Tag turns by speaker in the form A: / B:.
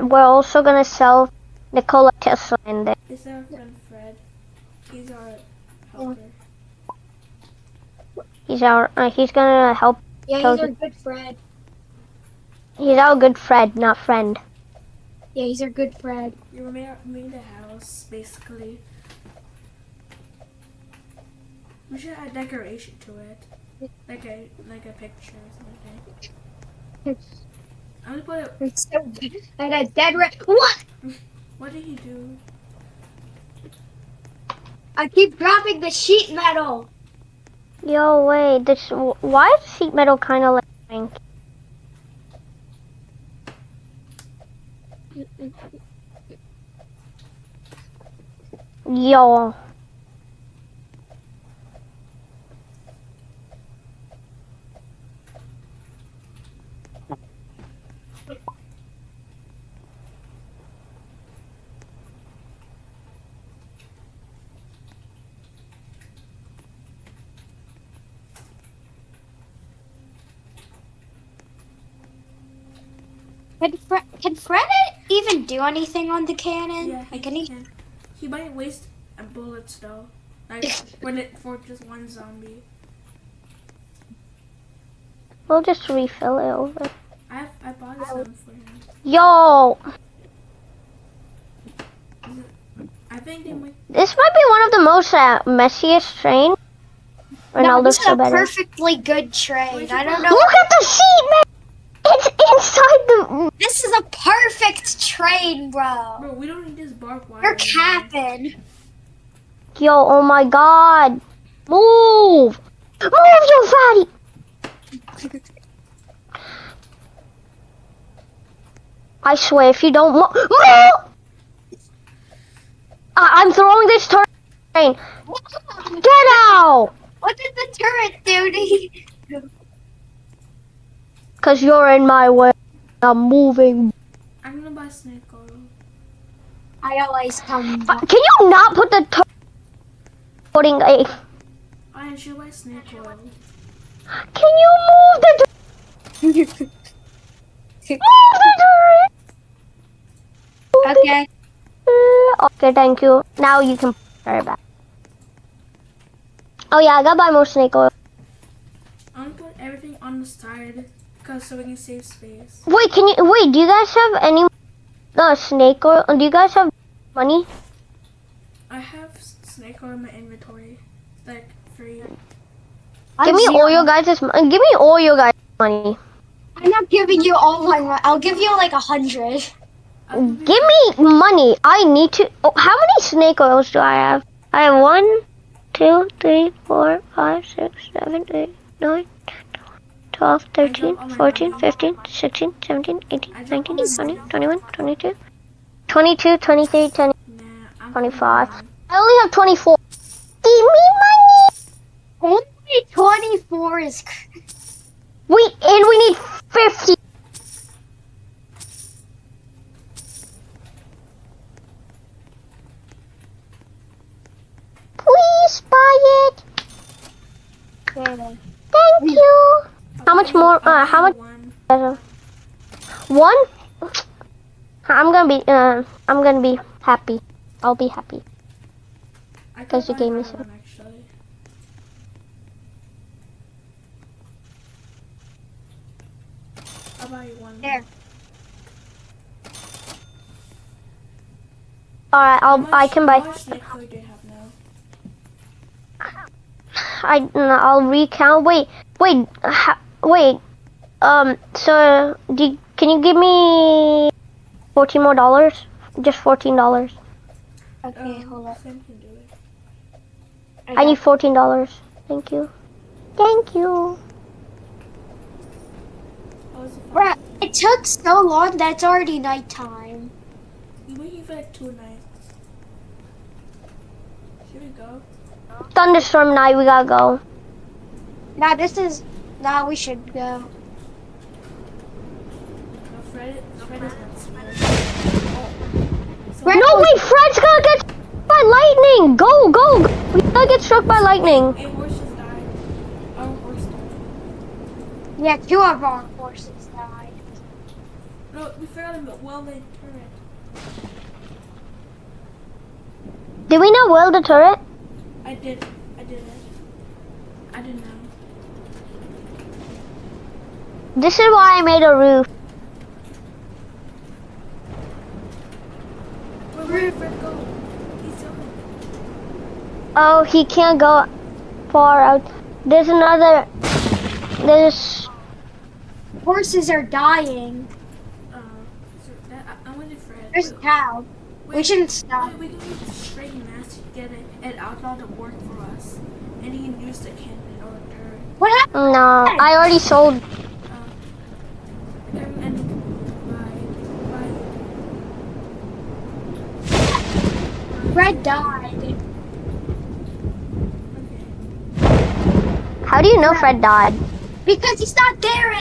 A: we're also gonna sell Nikola Tesla in there.
B: Is our friend Fred? He's our helper.
A: He's gonna help.
C: Yeah, he's
A: Told
C: our
A: you.
C: good friend.
A: He's our good Fred, not friend.
C: Yeah, he's our good friend.
B: You made a house, basically. We should add decoration to it, like a picture or something. I'm gonna put it.
C: It's so good. I got dead red. What?
B: What did he do?
C: I keep dropping the sheet metal.
A: Yo, wait. Why is sheet metal kind of like pink? Yo.
C: Can Fred even do anything on the cannon?
B: Yeah,
C: Like, can he?
B: He might waste bullets though, like for just one zombie.
A: We'll just refill it over.
B: I bought some for him.
A: Yo.
B: I think they might.
A: This might be one of the most messiest trains.
C: No,
A: Ronaldo's
C: this is
A: so
C: a
A: better.
C: perfectly good trade. I don't know.
A: Look at the sheet, man! It's inside the...
C: This is a perfect trade, bro.
B: Bro, we don't need this barbed wire.
C: You're capping.
A: Yo, oh my god. Move! Move, you fatty! I swear, if you don't move... I'm throwing this train. Get out!
C: What did the turret do to you?
A: Because you're in my way. I'm moving.
B: I'm gonna buy snake oil.
C: I always come.
A: Can you not put the putting a...
B: I should buy snake oil.
A: Can you move the... Move the turret!
C: Okay.
A: Okay, thank you. Now you can put it back. Oh yeah, I gotta buy more snake oil.
B: I'm gonna put everything on the side, so we can save space.
A: Wait, do you guys have any snake oil? Do you guys have money?
B: I have snake oil in my inventory, like free.
A: Give me all your guys' money.
C: I'm not giving you all my money. I'll give you like 100.
A: Give me money. I need to. Oh, how many snake oils do I have? I have 1, 2, 3, 4, 5, 6, 7, 8, 9, 12, 13, 14, 15, 16, 17, 18, 19, 20, 21, 22, 23, 23, 20, 25. I only have 24. Give me money.
C: Only 24 is.
A: We need 50. Please buy it. Thank you. How much more? How much? One? I'm gonna be happy. I'll be happy because you gave me some.
B: Actually. I'll buy you one.
C: There.
A: All right, I can buy.
B: How much snake oil do you have now?
A: I'll recount. Wait. So can you give me $14 more? Just $14.
C: Okay, hold up.
B: Sam can do it.
A: I need $14. Thank you. Thank you.
B: How was it?
C: Bruh, it took so long that it's already nighttime.
B: You waiting for like 2 nights. Here we go.
A: Thunderstorm night. We gotta go.
C: Nah, we should go.
B: No, Fred is not smart.
A: No, wait, Fred's gonna get struck by lightning. Go. We gotta get struck by lightning.
B: A horse just died. Our horse died.
C: Yeah, 2 of our horses died.
B: No, we forgot a well-laid turret.
A: Did we not weld the turret?
B: I did it. I didn't know.
A: This is why I made a roof.
B: Where did Fred go? He's going.
A: Oh, he can't go far out. There's another. There's.
C: Horses are dying.
B: I wanted Fred.
C: There's a cow. We shouldn't stop.
B: We can use the stray mass to get an outlaw to work for us. And he can use the cannon or turret.
C: What happened?
A: No, I already sold.
B: And
C: Red died.
B: okay.
A: How do you know Fred died?
C: Because he's not there